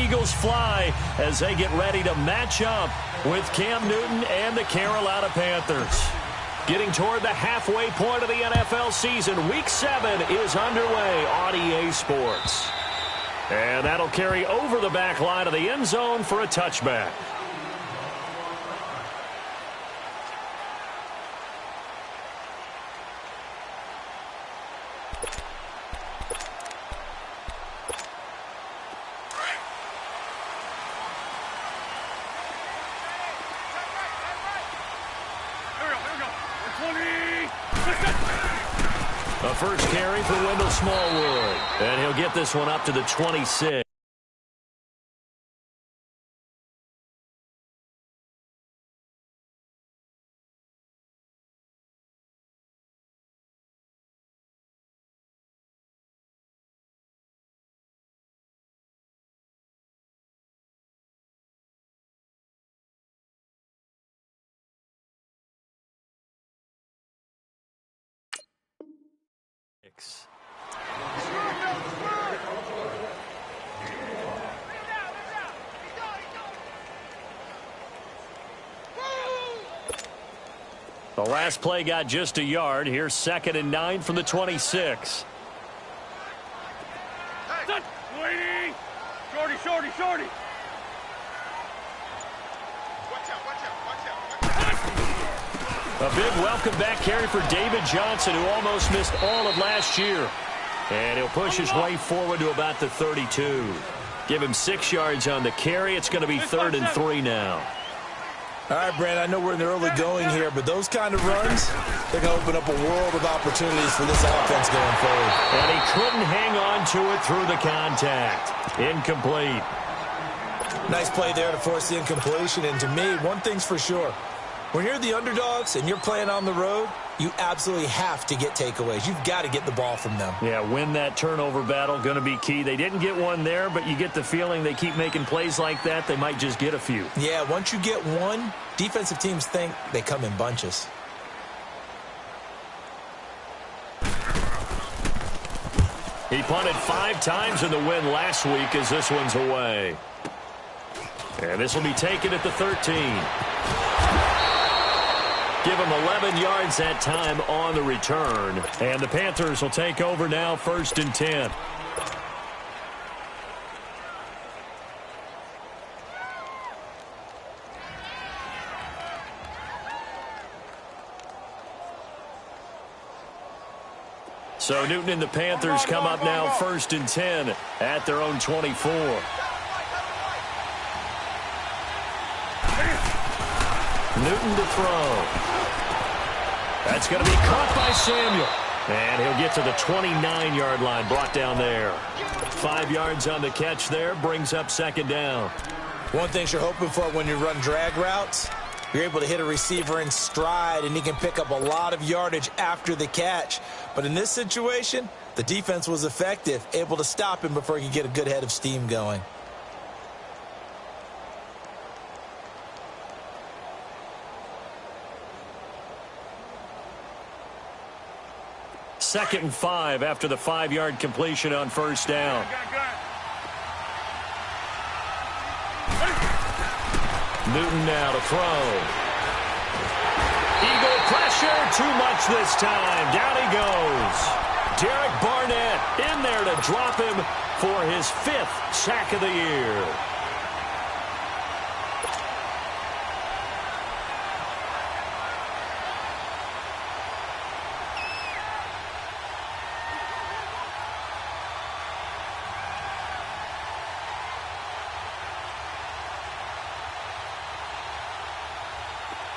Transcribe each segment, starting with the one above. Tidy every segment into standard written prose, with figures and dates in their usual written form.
Eagles fly as they get ready to match up with Cam Newton and the Carolina Panthers. Getting toward the halfway point of the NFL season, Week 7 is underway on EA Sports. And that'll carry over the back line of the end zone for a touchback. A first carry for Wendell Smallwood. And he'll get this one up to the 26. The last play got just a yard. Here's 2nd and 9 from the 26. Hey. Shorty. A big welcome back carry for David Johnson, who almost missed all of last year. And he'll push his way forward to about the 32. Give him 6 yards on the carry. It's going to be 3rd and 3 now. All right, Brandon, I know we're in the early going here, but those kind of runs, they're going to open up a world of opportunities for this offense going forward. And he couldn't hang on to it through the contact. Incomplete. Nice play there to force the incompletion. And to me, one thing's for sure. When you're the underdogs and you're playing on the road, you absolutely have to get takeaways. You've got to get the ball from them. Yeah, win that turnover battle, going to be key. They didn't get one there, but you get the feeling they keep making plays like that, they might just get a few. Yeah, once you get one, defensive teams think they come in bunches. He punted 5 times in the win last week as this one's away. And this will be taken at the 13. Give him 11 yards that time on the return. And the Panthers will take over now, 1st and 10. So Newton and the Panthers come up now 1st and 10 at their own 24. Newton to throw. That's going to be caught by Samuel. And he'll get to the 29-yard line, brought down there. 5 yards on the catch there, brings up 2nd down. One thing you're hoping for when you run drag routes, you're able to hit a receiver in stride, and he can pick up a lot of yardage after the catch. But in this situation, the defense was effective, able to stop him before he could get a good head of steam going. Second and 5 after the 5-yard completion on 1st down. Newton now to throw. Eagle pressure, too much this time. Down he goes. Derek Barnett in there to drop him for his 5th sack of the year.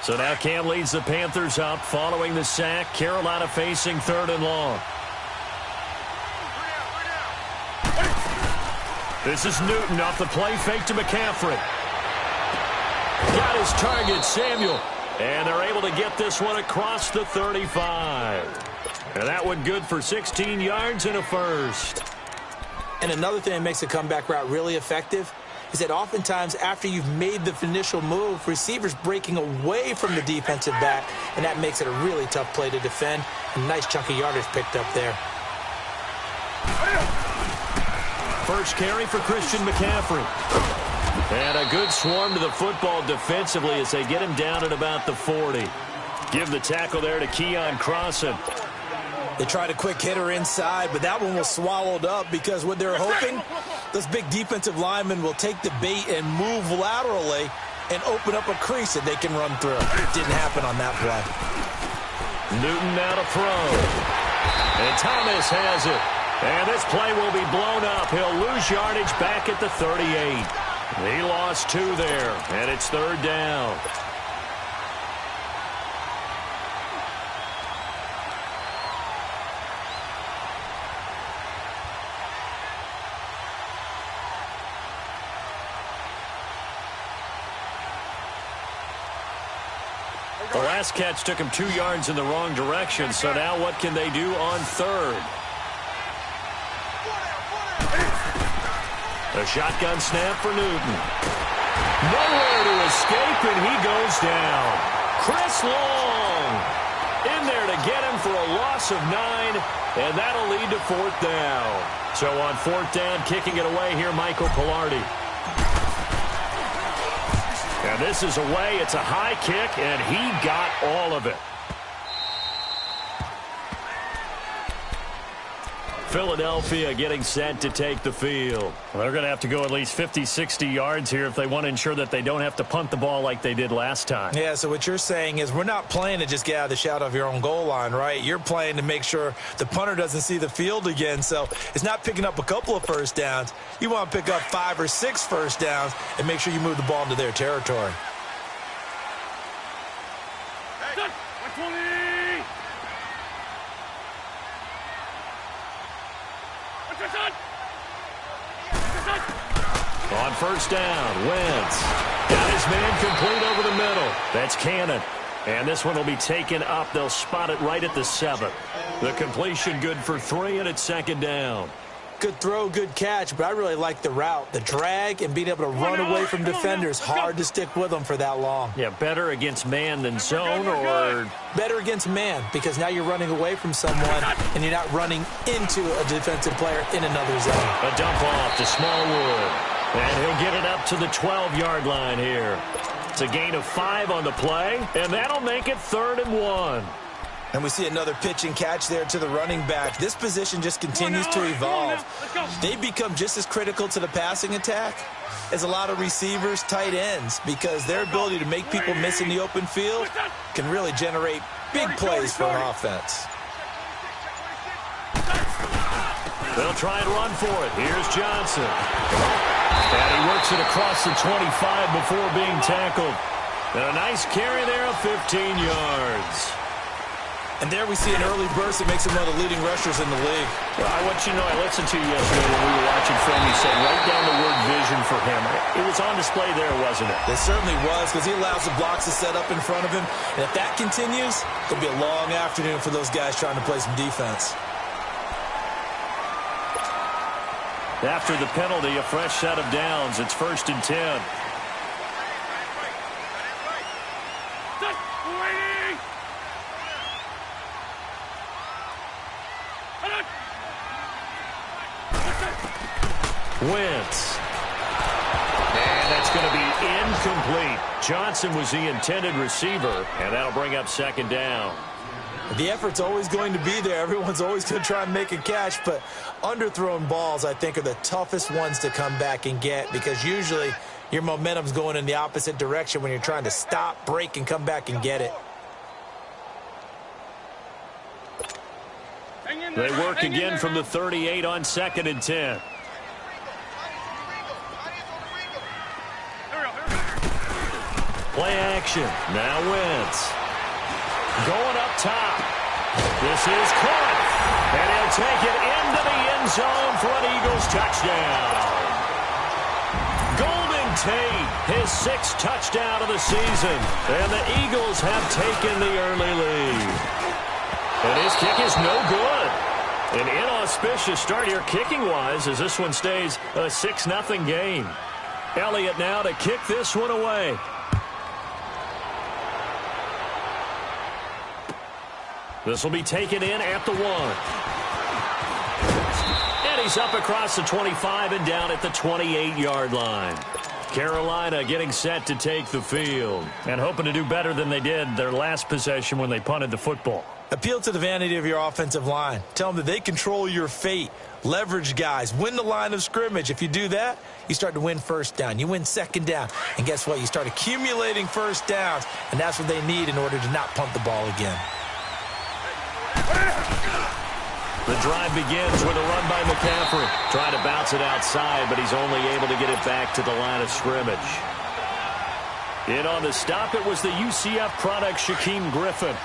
So now Cam leads the Panthers up following the sack. Carolina facing 3rd and long. This is Newton off the play fake to McCaffrey. Got his target, Samuel. And they're able to get this one across the 35. And that one good for 16 yards and a first. And another thing that makes a comeback route really effective is that oftentimes after you've made the initial move, receivers breaking away from the defensive back, and that makes it a really tough play to defend. A nice chunk of yardage picked up there. first carry for Christian McCaffrey. And a good swarm to the football defensively as they get him down at about the 40. Give the tackle there to Keon Crossan. They tried a quick hitter inside, but that one was swallowed up because what they're hoping, those big defensive linemen will take the bait and move laterally and open up a crease that they can run through. It didn't happen on that play. Newton now to throw. And Thomas has it. And this play will be blown up. He'll lose yardage back at the 38. He lost 2 there, and it's 3rd down. The last catch took him 2 yards in the wrong direction, so now what can they do on 3rd? A shotgun snap for Newton. Nowhere to escape, and he goes down. Chris Long in there to get him for a loss of 9, and that'll lead to 4th down. So on 4th down, kicking it away here, Michael Pilardi. And this is away. It's a high kick, and he got all of it. Philadelphia getting set to take the field. Well, they're going to have to go at least 50, 60 yards here if they want to ensure that they don't have to punt the ball like they did last time. Yeah, so what you're saying is we're not playing to just get out of the shadow of your own goal line, right? You're playing to make sure the punter doesn't see the field again. So it's not picking up a couple of first downs. You want to pick up 5 or 6 first downs and make sure you move the ball into their territory. Hey, 120! On 1st down, Wentz got his man complete over the middle. That's Cannon. And this one will be taken up. They'll spot it right at the 7. The completion good for 3, and it's 2nd down. Good throw, good catch, but I really like the route. The drag and being able to run away from defenders, hard to stick with them for that long. Yeah, better against man than zone, or better against man, because now you're running away from someone and you're not running into a defensive player in another zone. A dump off to Smallwood. And he'll get it up to the 12-yard line here. It's a gain of 5 on the play, and that'll make it 3rd and 1. And we see another pitch and catch there to the running back. This position just continues to evolve. They become just as critical to the passing attack as a lot of receivers, tight ends, because their ability to make people miss in the open field can really generate big plays for an offense. They'll try and run for it. Here's Johnson. And he works it across the 25 before being tackled. And a nice carry there of 15 yards. And there we see an early burst that makes him one of the leading rushers in the league. Well, I want you to know, I listened to you yesterday when we were watching film. You said right down the word vision for him. It was on display there, wasn't it? It certainly was, because he allows the blocks to set up in front of him. And if that continues, it'll be a long afternoon for those guys trying to play some defense. After the penalty, a fresh set of downs. It's 1st and 10. Wentz. And that's going to be incomplete. Johnson was the intended receiver, and that'll bring up 2nd down. The effort's always going to be there. Everyone's always going to try and make a catch, but underthrown balls, I think, are the toughest ones to come back and get, because usually your momentum's going in the opposite direction when you're trying to stop, break, and come back and get it. They work again from the 38 on 2nd and 10. Play action. Now Wentz. Going up top. This is caught. And he'll take it into the end zone for an Eagles touchdown. Golden Tate, his 6th touchdown of the season. And the Eagles have taken the early lead. And his kick is no good. An inauspicious start here kicking-wise as this one stays a 6-0 game. Elliott now to kick this one away. This will be taken in at the 1. And he's up across the 25 and down at the 28-yard line. Carolina getting set to take the field and hoping to do better than they did their last possession when they punted the football. Appeal to the vanity of your offensive line. Tell them that they control your fate. Leverage guys. Win the line of scrimmage. If you do that, you start to win first down. You win second down. And guess what? You start accumulating first downs. And that's what they need in order to not punt the ball again. The drive begins with a run by McCaffrey. Trying to bounce it outside, but he's only able to get it back to the line of scrimmage. In on the stop, it was the UCF product, Shaquem Griffin.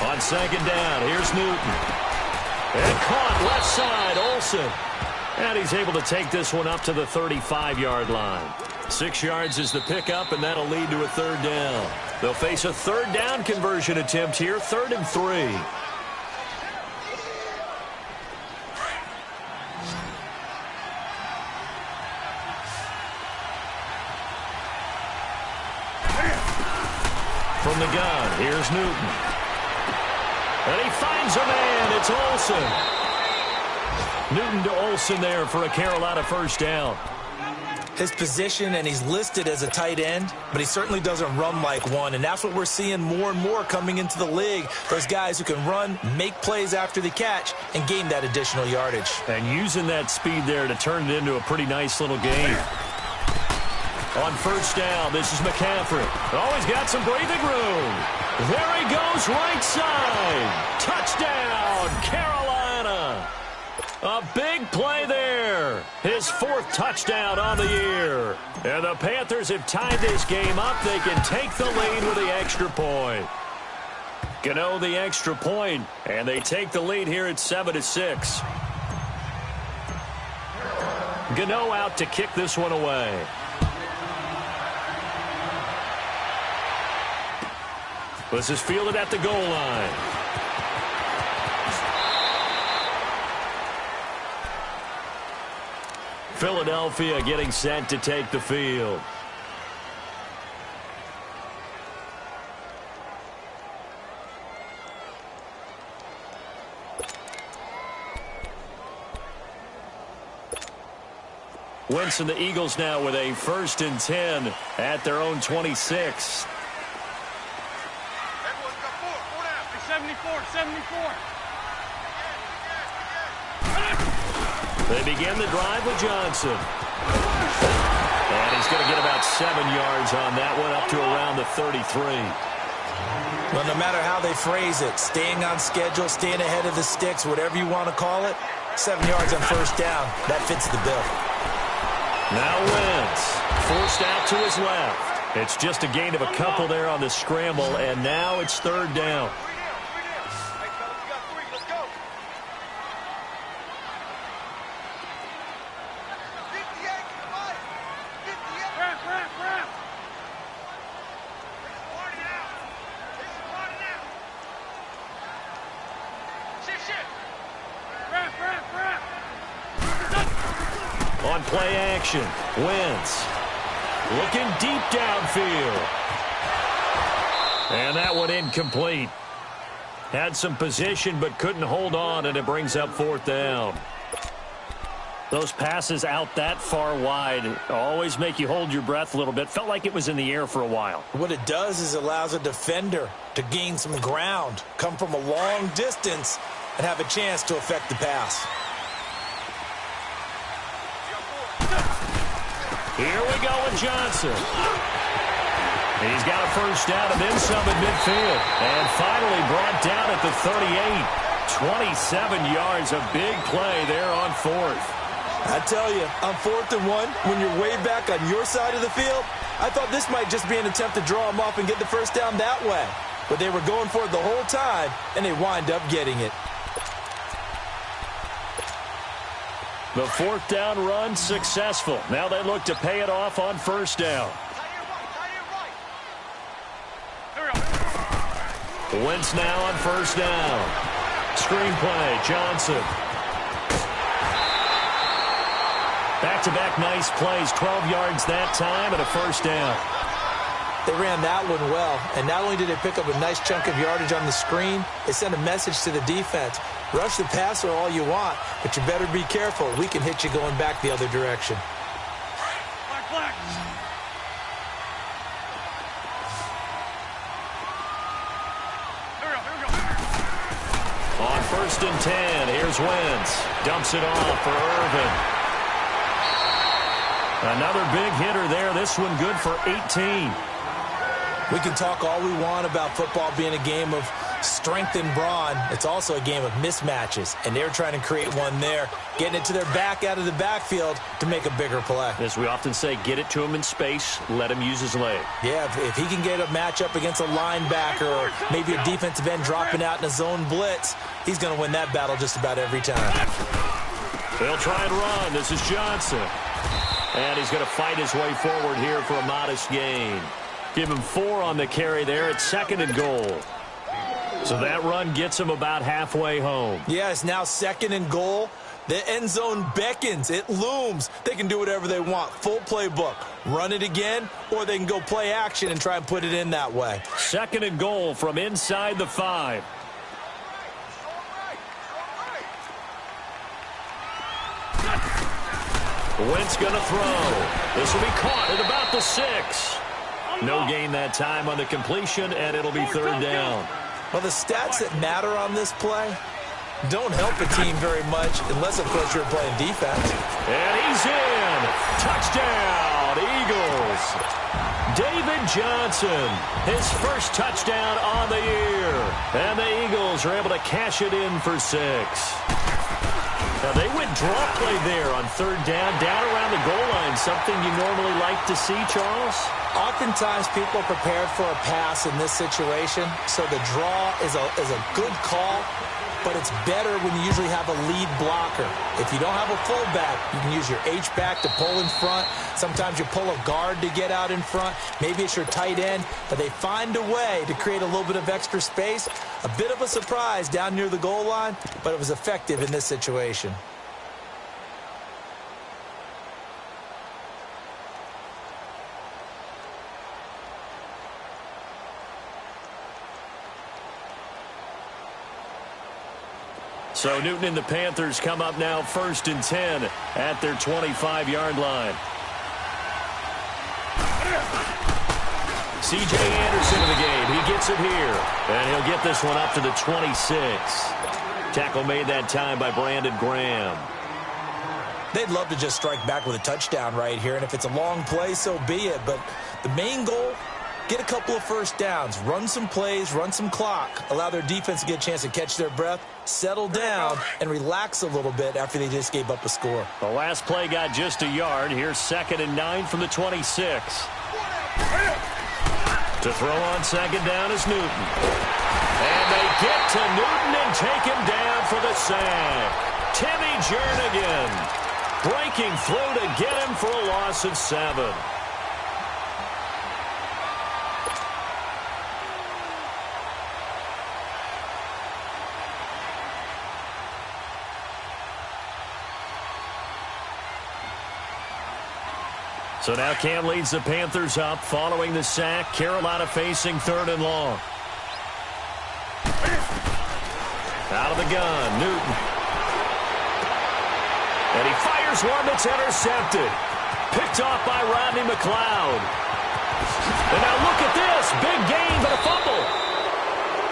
On second down, here's Newton. And caught left side, Olsen. And he's able to take this one up to the 35-yard line. 6 yards is the pickup, and that'll lead to a third down. They'll face a third down conversion attempt here, 3rd and 3. From the gun, here's Newton. And he finds a man. It's Olsen. Newton to Olsen there for a Carolina first down. His position, and he's listed as a tight end, but he certainly doesn't run like one, and that's what we're seeing more and more coming into the league. Those guys who can run, make plays after the catch, and gain that additional yardage. And using that speed there to turn it into a pretty nice little game. On first down, this is McCaffrey. Oh, he's got some breathing room. There he goes, right side. Touchdown, Carolina. A big play there. His 4th touchdown on the year. And the Panthers have tied this game up. They can take the lead with the extra point. Gano the extra point, and they take the lead here at 7-6. Gano out to kick this one away. This is fielded at the goal line. Philadelphia getting set to take the field. Wentz and the Eagles now with a 1st and 10 at their own 26. 74. They begin the drive with Johnson. And he's going to get about 7 yards on that one, up to around the 33. Well, no matter how they phrase it, staying on schedule, staying ahead of the sticks, whatever you want to call it, 7 yards on first down, that fits the bill. Now Wentz, forced out to his left. It's just a gain of a couple there on the scramble, and now it's 3rd down. On play action, Wentz looking deep downfield. And that one incomplete. Had some position but couldn't hold on, and it brings up 4th down. Those passes out that far wide always make you hold your breath a little bit. Felt like it was in the air for a while. What it does is it allows a defender to gain some ground, come from a long distance, and have a chance to affect the pass. Here we go with Johnson. He's got a first down and then some at midfield. And finally brought down at the 38. 27 yards, a big play there on 4th. I tell you, on 4th and 1, when you're way back on your side of the field, I thought this might just be an attempt to draw them off and get the first down that way. But they were going for it the whole time, and they wind up getting it. The 4th down run successful. Now they look to pay it off on first down. Wentz now on first down. Screenplay, Johnson. Back-to-back nice plays, 12 yards that time and a first down. They ran that one well, and not only did they pick up a nice chunk of yardage on the screen, they sent a message to the defense. Rush the passer all you want, but you better be careful. We can hit you going back the other direction. Black. Here we go. On 1st and 10, here's Wentz. Dumps it off for Irvin. Another big hitter there. This one good for 18. We can talk all we want about football being a game of strength and brawn. It's also a game of mismatches, and they're trying to create one there, getting it to their back out of the backfield to make a bigger play. As we often say, get it to him in space, let him use his leg. Yeah, if he can get a matchup against a linebacker or maybe a defensive end dropping out in a zone blitz, he's going to win that battle just about every time. They'll try and run. This is Johnson. And he's going to fight his way forward here for a modest gain. Give him 4 on the carry there at 2nd and goal. So that run gets him about halfway home. Yeah, it's now 2nd and goal. The end zone beckons. It looms. They can do whatever they want. Full playbook. Run it again, or they can go play action and try and put it in that way. 2nd and goal from inside the 5. Wentz going to throw. This will be caught at about the 6. No gain that time on the completion, and it'll be 3rd down. Well, the stats that matter on this play don't help a team very much unless, of course, you're playing defense. And he's in. Touchdown, Eagles. David Johnson, his first touchdown on the year. And the Eagles are able to cash it in for 6. Now, they went draw play there on 3rd down around the goal line, something you normally like to see, Charles? Oftentimes, people are prepared for a pass in this situation, so the draw is a good call, but it's better when you usually have a lead blocker. If you don't have a fullback, you can use your H-back to pull in front. Sometimes you pull a guard to get out in front. Maybe it's your tight end, but they find a way to create a little bit of extra space. A bit of a surprise down near the goal line, but it was effective in this situation. So Newton and the Panthers come up now 1st and 10 at their 25-yard line. C.J. Anderson in the game. He gets it here. And he'll get this one up to the 26. Tackle made that time by Brandon Graham. They'd love to just strike back with a touchdown right here, and if it's a long play, so be it. But the main goal, get a couple of first downs, run some plays, run some clock, allow their defense to get a chance to catch their breath, settle down, and relax a little bit after they just gave up a score. The last play got just a yard. Here's 2nd and 9 from the 26. To throw on 2nd down is Newton. And they get to Newton and take him down for the sack. Timmy Jernigan breaking through to get him for a loss of 7. So now Cam leads the Panthers up following the sack. Carolina facing 3rd and long. Out of the gun, Newton. And he fires one that's intercepted. Picked off by Rodney McLeod. And now look at this. Big gain, but a fumble.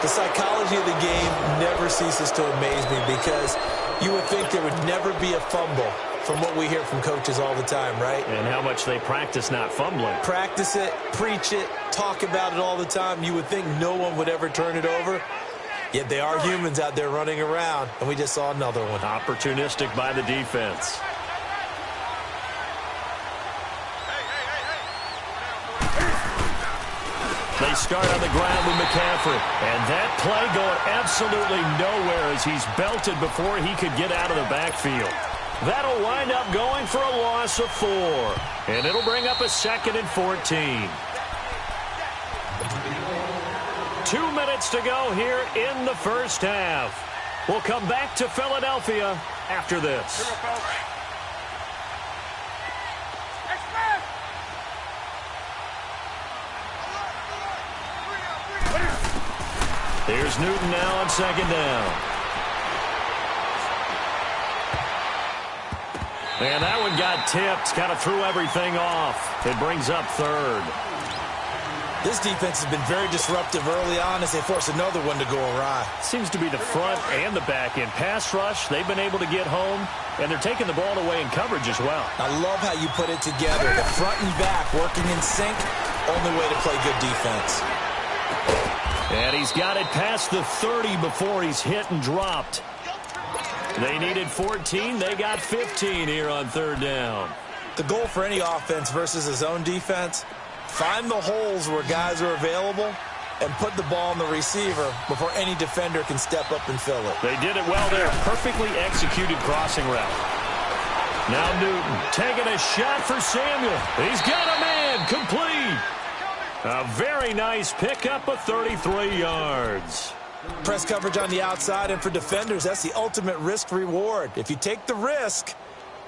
The psychology of the game never ceases to amaze me because you would think there would never be a fumble from what we hear from coaches all the time, right? And how much they practice not fumbling. Practice it, preach it, talk about it all the time. You would think no one would ever turn it over. Yet they are humans out there running around, and we just saw another one. Opportunistic by the defense. They start on the ground with McCaffrey. And that play going absolutely nowhere as he's belted before he could get out of the backfield. That'll wind up going for a loss of 4. And it'll bring up a 2nd and 14. 2 minutes to go here in the first half. We'll come back to Philadelphia after this. Here's Newton now on second down. And that one got tipped, kind of threw everything off. It brings up third. This defense has been very disruptive early on as they force another one to go awry. Seems to be the front and the back end. Pass rush, they've been able to get home, and they're taking the ball away in coverage as well. I love how you put it together. The front and back working in sync, only way to play good defense. And he's got it past the 30 before he's hit and dropped. They needed 14. They got 15 here on third down. The goal for any offense versus his own defense, find the holes where guys are available and put the ball on the receiver before any defender can step up and fill it. They did it well there. Perfectly executed crossing route. Now Newton taking a shot for Samuel. He's got a man. Complete. A very nice pickup of 33 yards. Press coverage on the outside, and for defenders, that's the ultimate risk-reward. If you take the risk,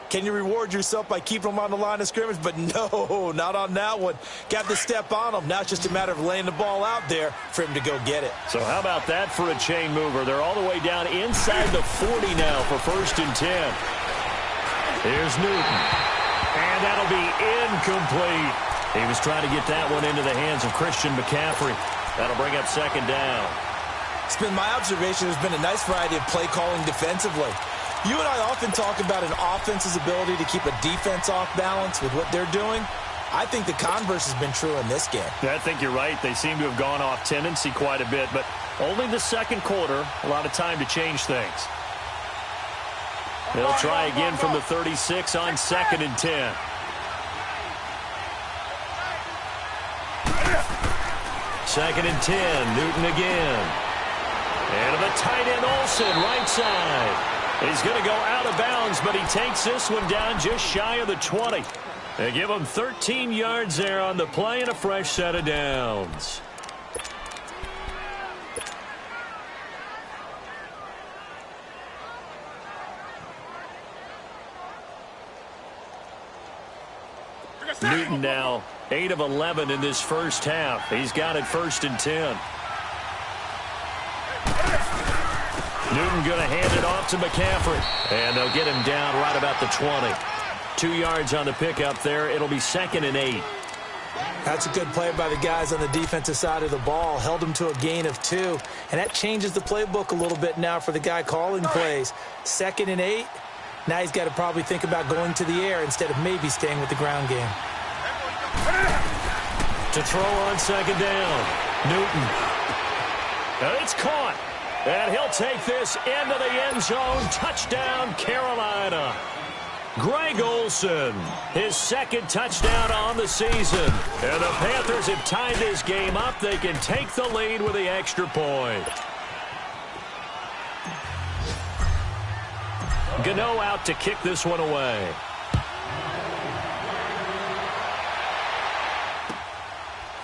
can you reward yourself by keeping them on the line of scrimmage? But no, not on that one. Got to step on them. Now it's just a matter of laying the ball out there for him to go get it. So how about that for a chain mover? They're all the way down inside the 40 now for 1st and 10. Here's Newton. And that'll be incomplete. He was trying to get that one into the hands of Christian McCaffrey. That'll bring up 2nd down. It's been my observation there's been a nice variety of play calling defensively. You and I often talk about an offense's ability to keep a defense off balance with what they're doing. I think the converse has been true in this game. I think you're right. They seem to have gone off tendency quite a bit, but only the second quarter, a lot of time to change things. They'll try again from the 36 on 2nd and 10. Second and 10, Newton again. And to the tight end, Olsen, right side. He's going to go out of bounds, but he takes this one down just shy of the 20. They give him 13 yards there on the play and a fresh set of downs. Newton now 8 of 11 in this first half. He's got it 1st and 10. Newton going to hand it off to McCaffrey. And they'll get him down right about the 20. 2 yards on the pickup there. It'll be 2nd and 8. That's a good play by the guys on the defensive side of the ball. Held them to a gain of 2. And that changes the playbook a little bit now for the guy calling plays. 2nd and 8. Now he's got to probably think about going to the air instead of maybe staying with the ground game. To throw on 2nd down. Newton. And it's caught. And he'll take this into the end zone. Touchdown, Carolina. Greg Olsen, his 2nd touchdown on the season. And the Panthers have tied this game up. They can take the lead with the extra point. Gano out to kick this one away.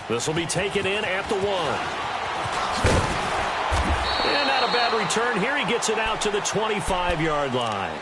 This will be taken in at the 1. And not a bad return here. He gets it out to the 25-yard line.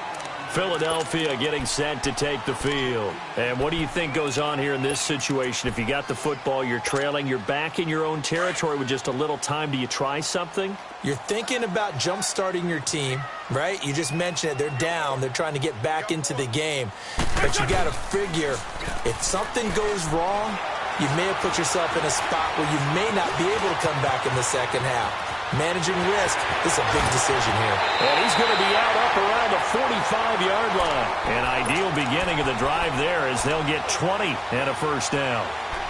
Philadelphia getting set to take the field. And what do you think goes on here in this situation? If you got the football, you're trailing, you're back in your own territory with just a little time. Do you try something? You're thinking about jump-starting your team, right? You just mentioned it. They're down. They're trying to get back into the game. But you got to figure, if something goes wrong, you may have put yourself in a spot where you may not be able to come back in the second half. Managing risk, this is a big decision here. And he's going to be out up around the 45-yard line. An ideal beginning of the drive there as they'll get 20 and a 1st down.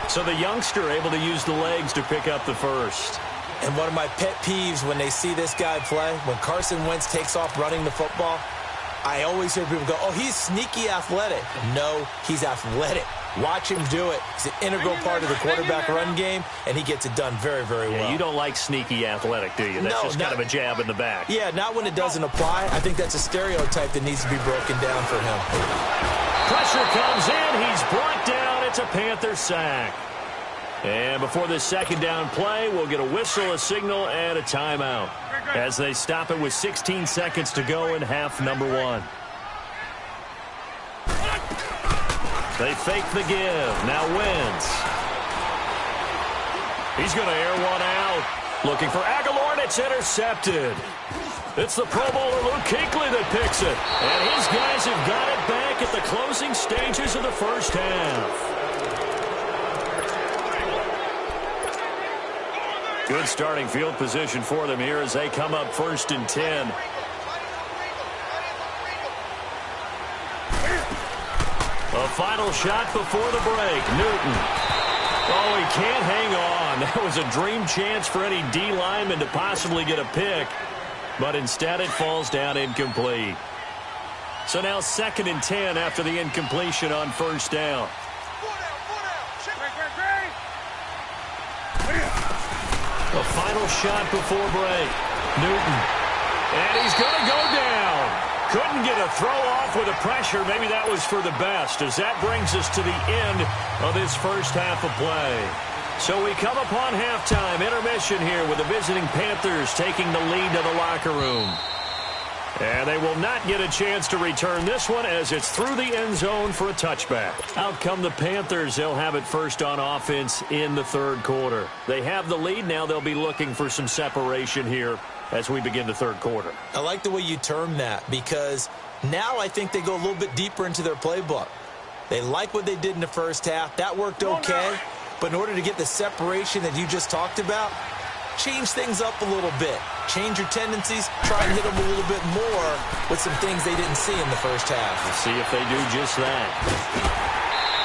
So the youngster able to use the legs to pick up the 1st. And one of my pet peeves when they see this guy play, when Carson Wentz takes off running the football, I always hear people go, oh, he's sneaky athletic. No, he's athletic. Watch him do it. He's an integral part of the quarterback run game, and he gets it done very, very well. You don't like sneaky athletic, do you? That's just kind of a jab in the back. Yeah, not when it doesn't apply. I think that's a stereotype that needs to be broken down for him. Pressure comes in. He's brought down. It's a Panther sack. And before this 2nd down play, we'll get a whistle, a signal, and a timeout as they stop it with 16 seconds to go in half number 1. They fake the give. Now Wentz. He's going to air one out. Looking for Aguilar, and it's intercepted. It's the Pro Bowler Luke Kuechly that picks it. And his guys have got it back at the closing stages of the first half. Good starting field position for them here as they come up 1st and 10. A final shot before the break. Newton. Oh, he can't hang on. That was a dream chance for any D lineman to possibly get a pick. But instead it falls down incomplete. So now 2nd and 10 after the incompletion on 1st down. A final shot before break. Newton. And he's going to go down. Couldn't get a throw off with the pressure. Maybe that was for the best, as that brings us to the end of this first half of play. So we come upon halftime, intermission here with the visiting Panthers taking the lead to the locker room. And they will not get a chance to return this one as it's through the end zone for a touchback. Out come the Panthers. They'll have it first on offense in the 3rd quarter. They have the lead. Now they'll be looking for some separation here as we begin the 3rd quarter. I like the way you term that, because now I think they go a little bit deeper into their playbook. They like what they did in the first half. That worked okay. But in order to get the separation that you just talked about, change things up a little bit. Change your tendencies. Try and hit them a little bit more with some things they didn't see in the first half. We'll see if they do just that.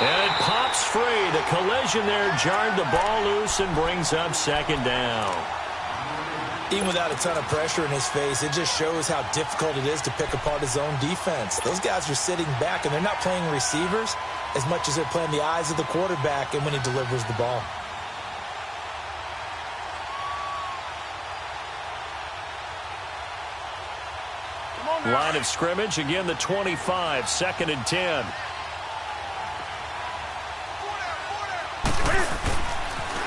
And it pops free. The collision there jarred the ball loose and brings up 2nd down. Even without a ton of pressure in his face, it just shows how difficult it is to pick apart his own defense. Those guys are sitting back, and they're not playing receivers as much as they're playing the eyes of the quarterback and when he delivers the ball. Line of scrimmage, again the 25, 2nd and 10.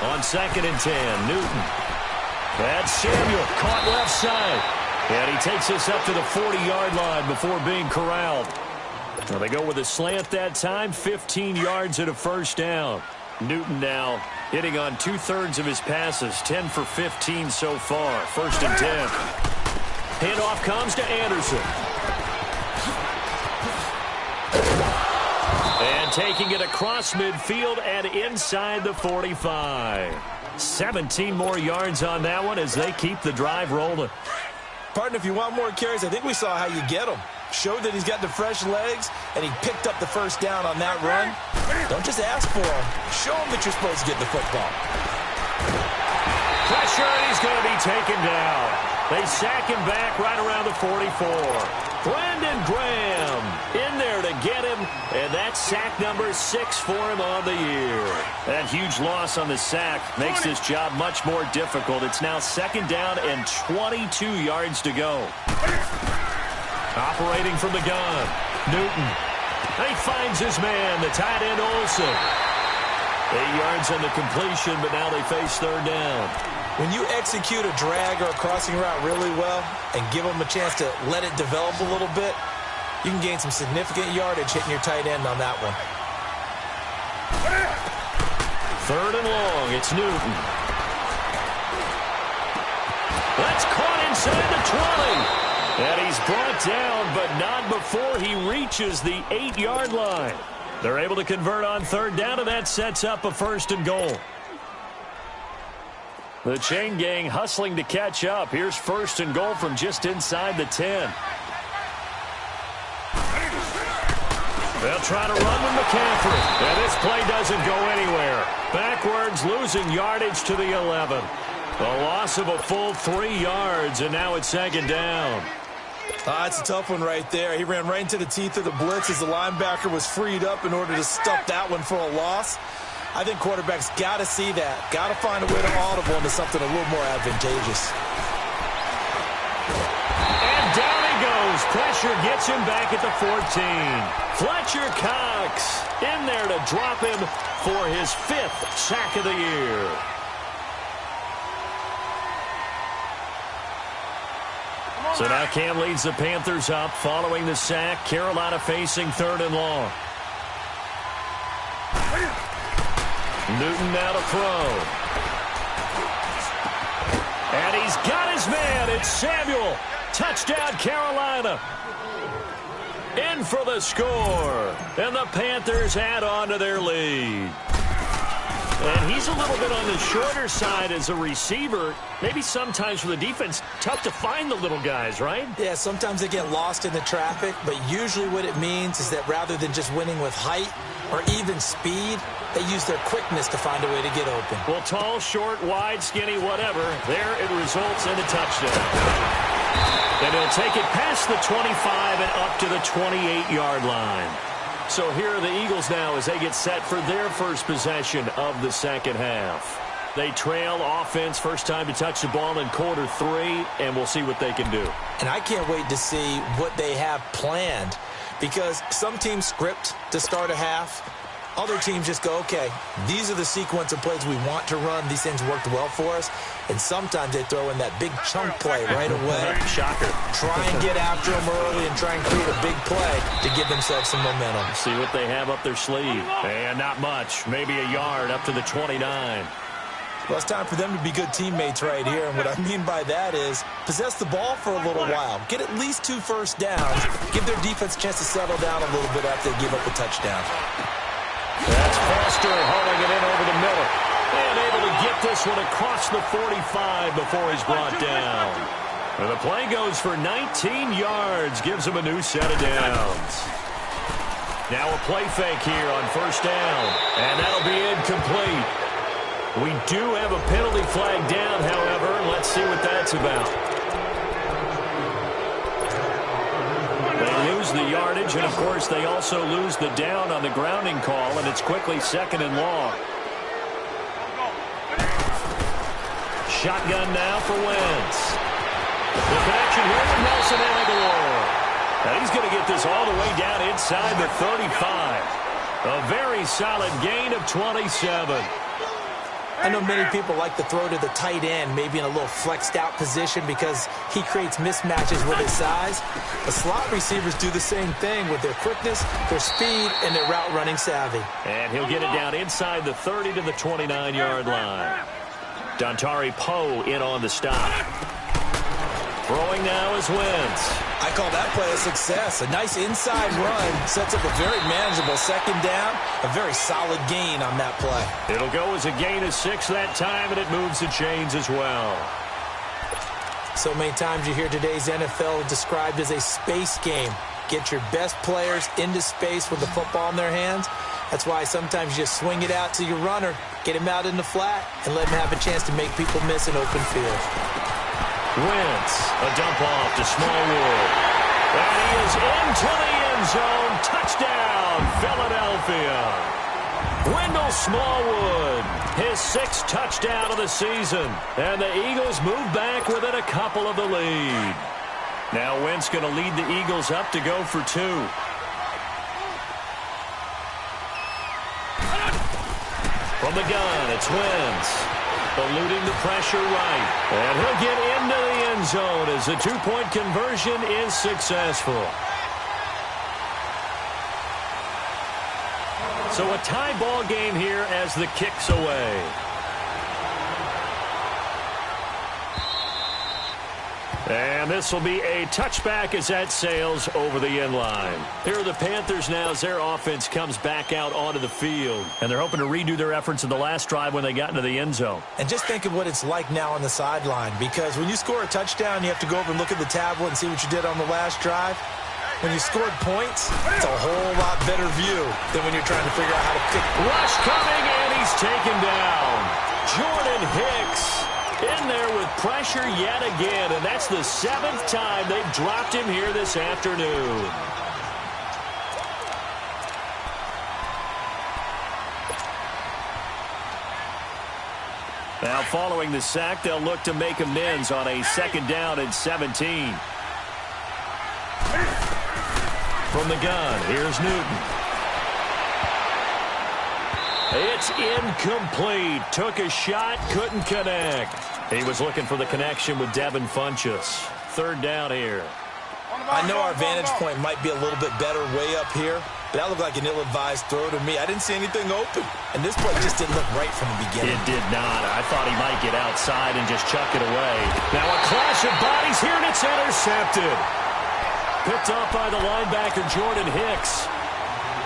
On 2nd and 10, Newton. That's Samuel, caught left side. And he takes us up to the 40-yard line before being corralled. Well, they go with a slant that time, 15 yards at a 1st down. Newton now hitting on 2/3 of his passes, 10 for 15 so far. 1st and 10. Handoff comes to Anderson. And taking it across midfield and inside the 45. 17 more yards on that one as they keep the drive rolling. Partner, if you want more carries, I think we saw how you get them. Showed that he's got the fresh legs, and he picked up the 1st down on that run. Don't just ask for him. Show him that you're supposed to get the football. Pressure, and he's going to be taken down. They sack him back right around the 44. Brandon Graham in there to get him, and that's sack number 6 for him on the year. That huge loss on the sack makes this job much more difficult. It's now 2nd down and 22 yards to go. Operating from the gun, Newton. He finds his man, the tight end Olsen. 8 yards on the completion, but now they face 3rd down. When you execute a drag or a crossing route really well and give them a chance to let it develop a little bit, you can gain some significant yardage hitting your tight end on that one. 3rd and long, it's Newton. That's caught inside the 20. And he's brought down, but not before he reaches the 8-yard line. They're able to convert on 3rd down, and that sets up a 1st and goal. The chain gang hustling to catch up. Here's 1st and goal from just inside the 10. They'll try to run with McCaffrey. And this play doesn't go anywhere. Backwards, losing yardage to the 11. A loss of a full 3 yards, and now it's 2nd down. It's a tough one right there. He ran right into the teeth of the blitz as the linebacker was freed up in order to stuff that one for a loss. I think quarterbacks got to see that. Got to find a way to audible into something a little more advantageous. And down he goes. Pressure gets him back at the 14. Fletcher Cox in there to drop him for his 5th sack of the year. So now Cam leads the Panthers up following the sack. Carolina facing 3rd and long. Newton now to throw. He's got his man. It's Samuel. Touchdown, Carolina. In for the score. And the Panthers add on to their lead. And he's a little bit on the shorter side as a receiver. Maybe sometimes for the defense, tough to find the little guys, right? Yeah, sometimes they get lost in the traffic, but usually what it means is that rather than just winning with height or even speed, they use their quickness to find a way to get open. Well, tall, short, wide, skinny, whatever, there it results in a touchdown. And he'll take it past the 25 and up to the 28-yard line. So here are the Eagles now as they get set for their first possession of the second half. They trail offense, first time to touch the ball in quarter 3, and we'll see what they can do. And I can't wait to see what they have planned, because some teams script to start a half. Other teams just go, okay, these are the sequence of plays we want to run. These things worked well for us. And sometimes they throw in that big chunk play right away. Shocker. Try and get after them early and try and create a big play to give themselves some momentum. See what they have up their sleeve. And not much. Maybe a yard up to the 29. Well, it's time for them to be good teammates right here. And what I mean by that is possess the ball for a little while. Get at least 2 first downs. Give their defense a chance to settle down a little bit after they give up a touchdown. That's Foster hauling it in over the middle. And able to get this one across the 45 before he's brought down. And the play goes for 19 yards. Gives him a new set of downs. Now a play fake here on first down. And that'll be incomplete. We do have a penalty flag down, however. Let's see what that's about. They lose the yardage, and, of course, they also lose the down on the grounding call, and it's quickly second and long. Shotgun now for Wentz. The connection here with Nelson Aguilar. And he's going to get this all the way down inside the 35. A very solid gain of 27. I know many people like to throw to the tight end, maybe in a little flexed out position because he creates mismatches with his size. The slot receivers do the same thing with their quickness, their speed, and their route running savvy. And he'll get it down inside the 30 to the 29-yard line. Dontari Poe in on the stop. Throwing now is Wentz. I call that play a success. A nice inside run sets up a very manageable second down. A very solid gain on that play. It'll go as a gain of 6 that time, and it moves the chains as well. So many times you hear today's NFL described as a space game. Get your best players into space with the football in their hands. That's why sometimes you just swing it out to your runner, get him out in the flat, and let him have a chance to make people miss an open field. Wentz, a dump off to Smallwood. And he is into the end zone. Touchdown, Philadelphia. Wendell Smallwood, his 6th touchdown of the season. And the Eagles move back within a couple of the lead. Now Wentz going to lead the Eagles up to go for 2. From the gun, it's Wentz. Eluding the pressure right. And he'll get into the end zone as the 2-point conversion is successful. So a tie ball game here as the kick's away. And this will be a touchback as that sails over the end line. Here are the Panthers now as their offense comes back out onto the field. And they're hoping to redo their efforts in the last drive when they got into the end zone. And just think of what it's like now on the sideline, because when you score a touchdown, you have to go over and look at the tablet and see what you did on the last drive. When you scored points, it's a whole lot better view than when you're trying to figure out how to pick. Rush coming, and he's taken down. Jordan Hicks in there with pressure yet again, and that's the 7th time they've dropped him here this afternoon. Now following the sack, they'll look to make amends on a 2nd down and 17. From the gun, here's Newton. It's incomplete. Took a shot, couldn't connect. He was looking for the connection with Devin Funchess. 3rd down here. I know our vantage point might be a little bit better way up here, but that looked like an ill-advised throw to me. I didn't see anything open, and this play just didn't look right from the beginning. It did not. I thought he might get outside and just chuck it away. Now a clash of bodies here, and it's intercepted. Picked up by the linebacker, Jordan Hicks.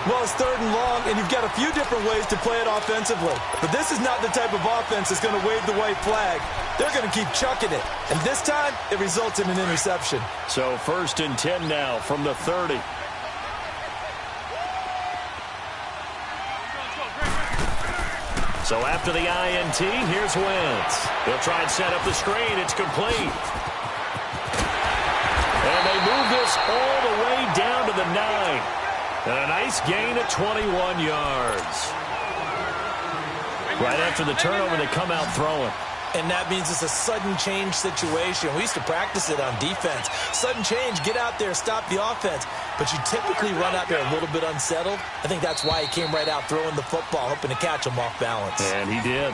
Well, it's 3rd and long, and you've got a few different ways to play it offensively. But this is not the type of offense that's going to wave the white flag. They're going to keep chucking it. And this time, it results in an interception. So 1st and 10 now from the 30. So after the INT, here's Wentz. He'll try and set up the screen. It's complete. And they move this all the way down to the 9. And a nice gain of 21 yards. Right after the turnover, they come out throwing. And that means it's a sudden change situation. We used to practice it on defense. Sudden change, get out there, stop the offense. But you typically run out there a little bit unsettled. I think that's why he came right out throwing the football, hoping to catch him off balance. And he did.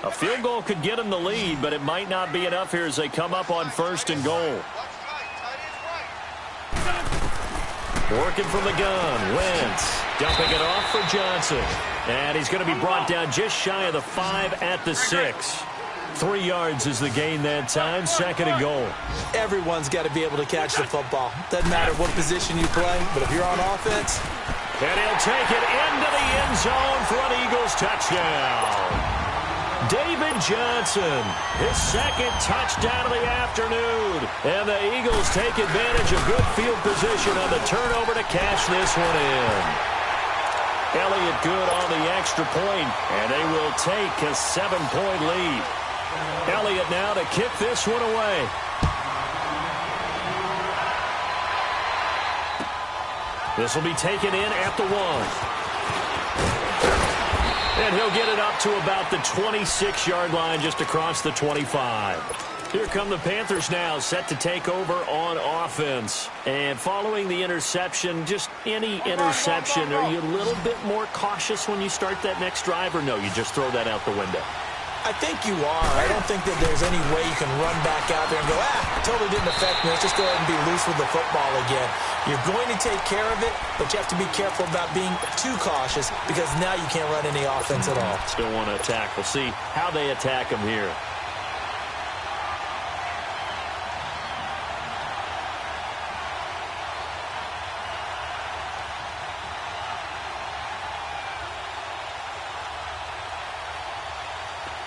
A field goal could get him the lead, but it might not be enough here as they come up on 1st and goal. Working from the gun, Wentz dumping it off for Johnson. And he's going to be brought down just shy of the 5 at the 6. 3 yards is the gain that time, 2nd and goal. Everyone's got to be able to catch the football. Doesn't matter what position you play, but if you're on offense. And he'll take it into the end zone for an Eagles touchdown. David Johnson, his 2nd touchdown of the afternoon. And the Eagles take advantage of good field position on the turnover to cash this one in. Elliott good on the extra point, and they will take a 7-point lead. Elliott now to kick this one away. This will be taken in at the 1. And he'll get it up to about the 26-yard line, just across the 25. Here come the Panthers now, set to take over on offense. And following the interception, just any interception, are you a little bit more cautious when you start that next drive, or no, you just throw that out the window? I think you are. I don't think that there's any way you can run back out there and go, totally didn't affect me. Let's just go ahead and be loose with the football again. You're going to take care of it, but you have to be careful about being too cautious because now you can't run any offense at all. Still want to attack. We'll see how they attack him here.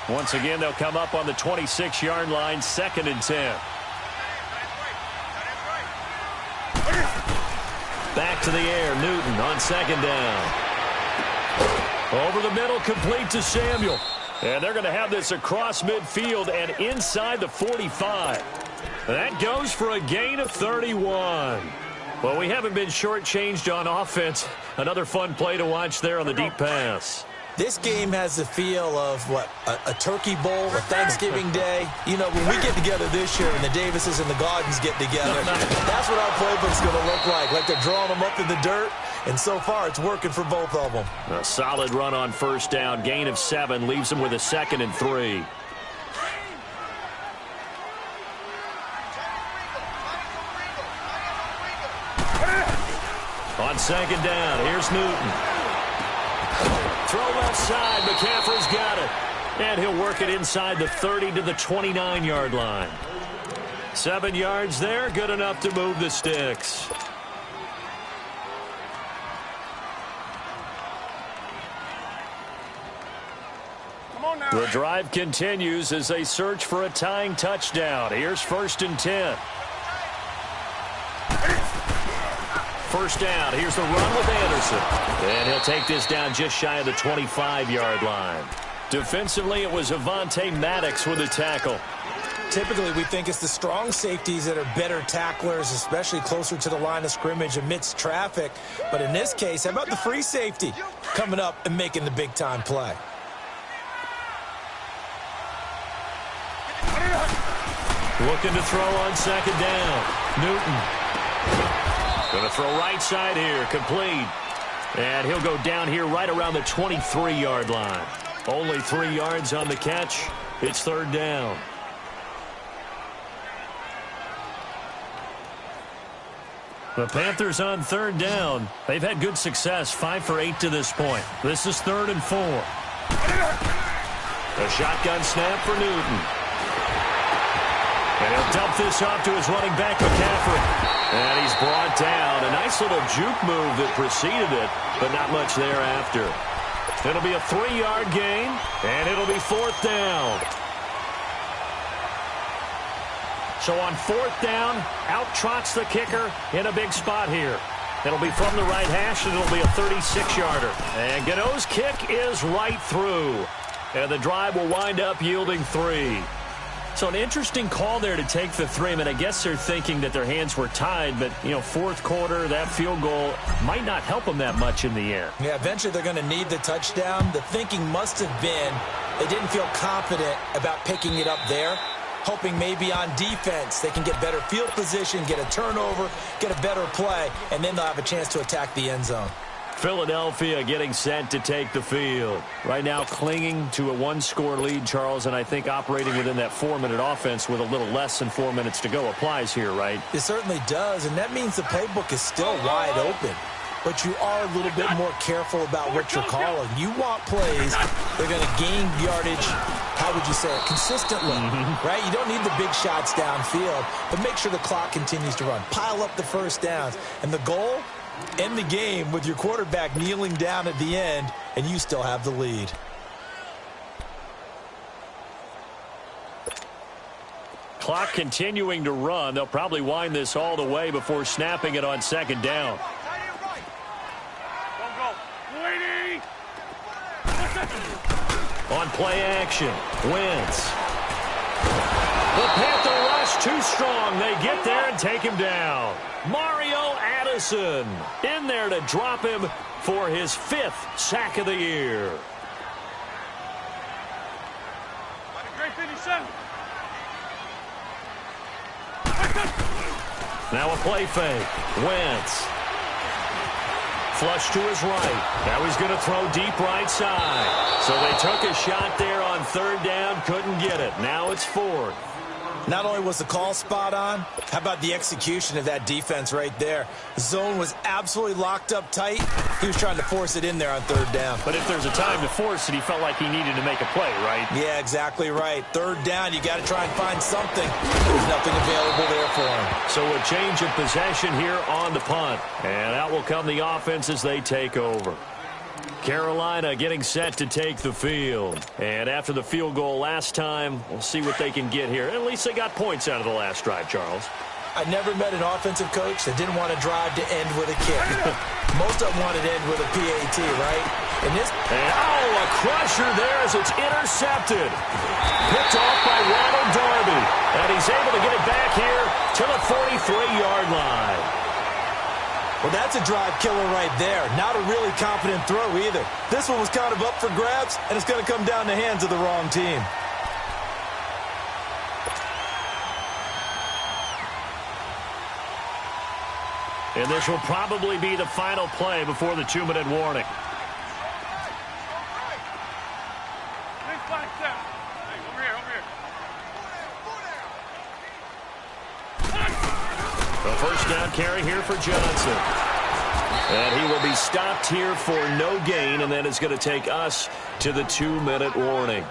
Once again, they'll come up on the 26-yard line, 2nd and 10. Back to the air, Newton on 2nd down. Over the middle, complete to Samuel. And they're going to have this across midfield and inside the 45. That goes for a gain of 31. Well, we haven't been shortchanged on offense. Another fun play to watch there on the deep pass. This game has the feel of, a turkey bowl, a Thanksgiving day. You know, when we get together this year and the Davises and the Gaudens get together, that's what our playbook's going to look like they're drawing them up in the dirt. And so far, it's working for both of them. A solid run on 1st down, gain of 7, leaves them with a 2nd and 3. On 2nd down, here's Newton. Throw left side, McCaffrey's got it. And he'll work it inside the 30 to the 29-yard line. 7 yards there, good enough to move the sticks. The drive continues as they search for a tying touchdown. Here's 1st and 10. 1st down. Here's the run with Anderson. And he'll take this down just shy of the 25-yard line. Defensively, it was Avonte Maddox with a tackle. Typically, we think it's the strong safeties that are better tacklers, especially closer to the line of scrimmage amidst traffic. But in this case, how about the free safety coming up and making the big-time play? Looking to throw on 2nd down. Newton. Going to throw right side here, complete. And he'll go down here right around the 23-yard line. Only 3 yards on the catch. It's 3rd down. The Panthers on third down. They've had good success, 5 for 8 to this point. This is 3rd and 4. A shotgun snap for Newton. And he'll dump this off to his running back, McCaffrey. And he's brought down. A nice little juke move that preceded it, but not much thereafter. It'll be a 3-yard gain, and it'll be 4th down. So on 4th down, out trots the kicker in a big spot here. It'll be from the right hash, and it'll be a 36-yarder. And Gano's kick is right through. And the drive will wind up yielding 3. So an interesting call there to take the 3. I mean, I guess they're thinking that their hands were tied, but, you know, 4th quarter, that field goal might not help them that much in the end. Yeah, eventually they're going to need the touchdown. The thinking must have been they didn't feel confident about picking it up there, hoping maybe on defense they can get better field position, get a turnover, get a better play, and then they'll have a chance to attack the end zone. Philadelphia getting set to take the field. Right now clinging to a 1-score lead, Charles, and I think operating within that 4-minute offense with a little less than 4 minutes to go applies here, right? It certainly does, and that means the playbook is still wide open. But you are a little bit more careful about what you're calling. You want plays that are going to gain yardage, how would you say it, consistently, right? You don't need the big shots downfield, but make sure the clock continues to run. Pile up the first downs. And the goal, end the game with your quarterback kneeling down at the end, and you still have the lead. Clock continuing to run. They'll probably wind this all the way before snapping it on 2nd down. On play action, Wentz. The Panther rush too strong. They get there and take him down. Mario Addison in there to drop him for his 5th sack of the year. Now a play fake. Wentz. Flush to his right. Now he's going to throw deep right side. So they took a shot there on 3rd down. Couldn't get it. Now it's 4th. Not only was the call spot on, how about the execution of that defense right there? The zone was absolutely locked up tight. He was trying to force it in there on 3rd down. But if there's a time to force it, he felt like he needed to make a play, right? Yeah, exactly right. 3rd down, you got to try and find something. There's nothing available there for him. So a change of possession here on the punt. And out will come the offense as they take over. Carolina getting set to take the field. And after the field goal last time, we'll see what they can get here. At least they got points out of the last drive, Charles. I never met an offensive coach that didn't want to drive to end with a kick. Most of them wanted to end with a PAT, right? And a crusher there as it's intercepted. Picked off by Ronald Darby. And he's able to get it back here to the 43-yard line. Well, that's a drive killer right there. Not a really confident throw either. This one was kind of up for grabs, and it's going to come down the hands of the wrong team. And this will probably be the final play before the 2-minute warning. The first down carry here for Johnson. And he will be stopped here for no gain, and then it's going to take us to the 2-minute warning.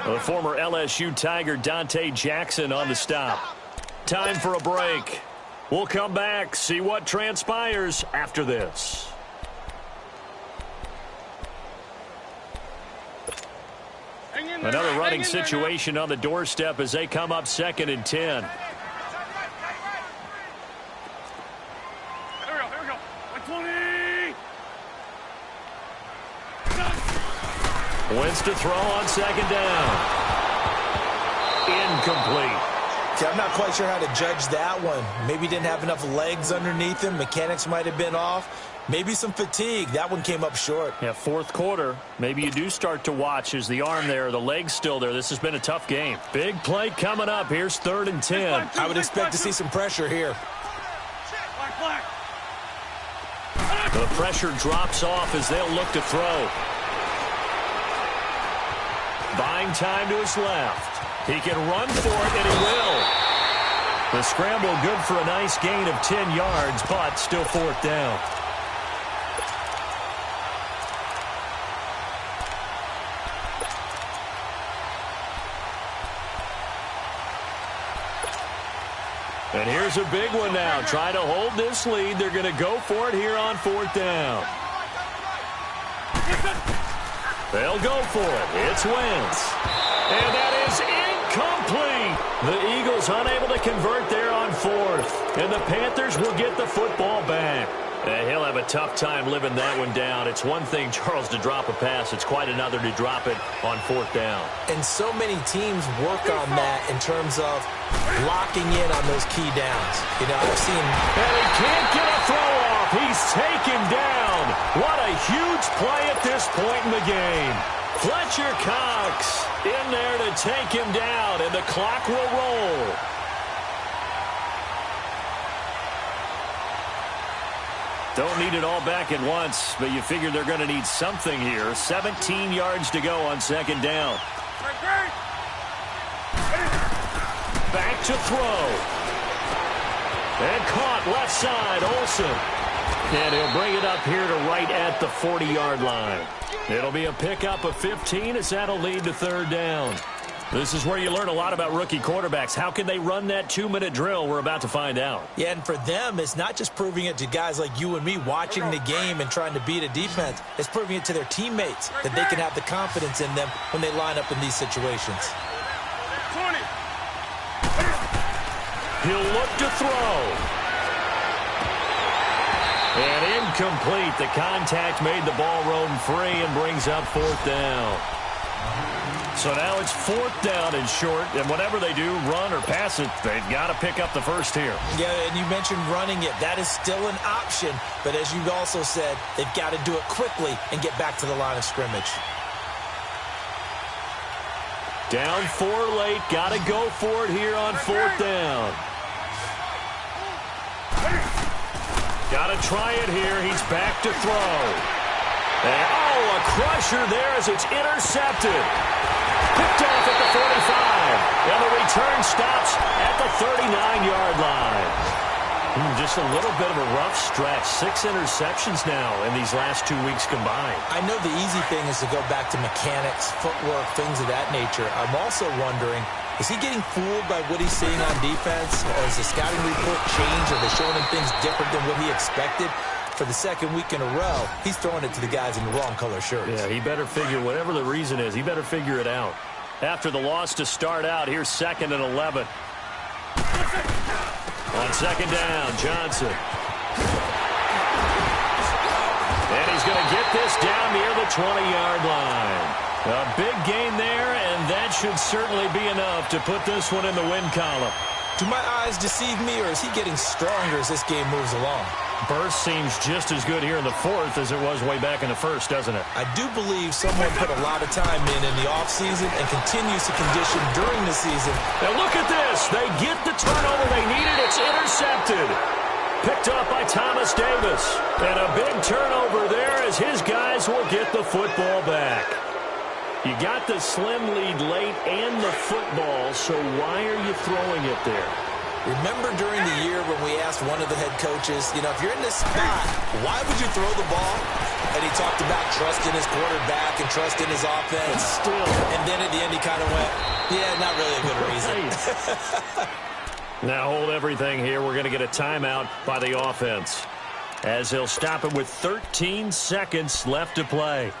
The former LSU Tiger Dante Jackson on the stop. Time for a break. We'll come back, see what transpires after this. Another running situation on the doorstep as they come up 2nd and 10. Wentz to throw on 2nd down. Incomplete. See, I'm not quite sure how to judge that one. Maybe he didn't have enough legs underneath him. Mechanics might have been off. Maybe some fatigue. That one came up short. Yeah, 4th quarter. Maybe you do start to watch as the arm there, the leg's still there. This has been a tough game. Big play coming up. Here's 3rd and 10. I would expect to see some pressure here. The pressure drops off as they'll look to throw. Buying time to his left. He can run for it, and he will. The scramble good for a nice gain of 10 yards, but still fourth down. And here's a big one now. Trying to hold this lead. They're going to go for it here on fourth down. They'll go for it. It's Wentz. And that is incomplete. The Eagles unable to convert there on fourth. And the Panthers will get the football back. He'll have a tough time living that one down. It's one thing, Charles, to drop a pass. It's quite another to drop it on fourth down. And so many teams work on that in terms of locking in on those key downs. You know, I've seen... And he can't get a throw off. He's taken down. What a huge play at this point in the game. Fletcher Cox in there to take him down, and the clock will roll. Don't need it all back at once, but you figure they're going to need something here. 17 yards to go on second down. Back to throw. And caught left side, Olsen. And he'll bring it up here to right at the 40-yard line. It'll be a pickup of 15 as that'll lead to third down. This is where you learn a lot about rookie quarterbacks. How can they run that 2-minute drill? We're about to find out. Yeah, and for them, it's not just proving it to guys like you and me watching the game and trying to beat a defense. It's proving it to their teammates that they can have the confidence in them when they line up in these situations. 20. He'll look to throw. And incomplete. The contact made the ball roam free and brings up fourth down. So now it's fourth down and short, and whatever they do, run or pass it, they've got to pick up the first here. Yeah, and you mentioned running it. That is still an option, but as you've also said, they've got to do it quickly and get back to the line of scrimmage. Down 4 late, got to go for it here on fourth down. Got to try it here. He's back to throw. And, a crusher there as it's intercepted. Picked off at the 45. And the return stops at the 39-yard line. Just a little bit of a rough stretch. 6 interceptions now in these last 2 weeks combined. I know the easy thing is to go back to mechanics, footwork, things of that nature. I'm also wondering, is he getting fooled by what he's seeing on defense? Has the scouting report changed? Are they showing him things different than what he expected? For the second week in a row, he's throwing it to the guys in the wrong color shirts. Yeah, he better figure, whatever the reason is, he better figure it out. After the loss to start out, here's 2nd and 11. On second down, Johnson. And he's going to get this down near the 20-yard line. A big gain there, and that should certainly be enough to put this one in the win column. Do my eyes deceive me, or is he getting stronger as this game moves along? Burst seems just as good here in the fourth as it was way back in the first, doesn't it? I do believe someone put a lot of time in the offseason and continues to condition during the season. Now look at this. They get the turnover they needed. It's intercepted. Picked up by Thomas Davis. And a big turnover there as his guys will get the football back. You got the slim lead late and the football, so why are you throwing it there? Remember during the year when we asked one of the head coaches, you know, if you're in this spot, why would you throw the ball? And he talked about trusting his quarterback and trusting his offense. Still. And then at the end he kind of went, yeah, not really a good reason. Now hold everything here. We're going to get a timeout by the offense, as he'll stop it with 13 seconds left to play.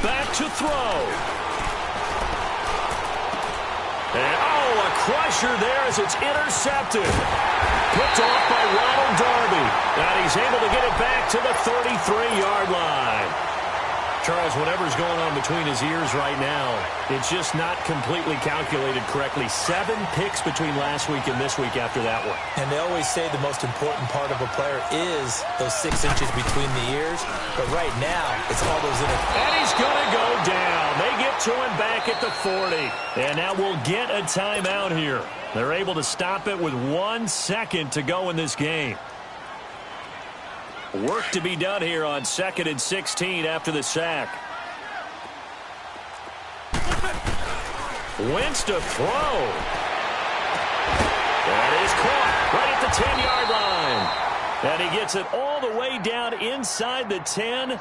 Back to throw. And, a crusher there as it's intercepted. Picked off by Ronald Darby. And he's able to get it back to the 33-yard line. Charles, whatever's going on between his ears right now, it's just not completely calculated correctly. 7 picks between last week and this week after that one. And they always say the most important part of a player is those 6 inches between the ears. But right now, it's all those And he's going to go down. They get to him back at the 40. And now we'll get a timeout here. They're able to stop it with 1 second to go in this game. Work to be done here on 2nd and 16 after the sack. Wentz to throw. That is caught right at the 10-yard line. And he gets it all the way down inside the 10.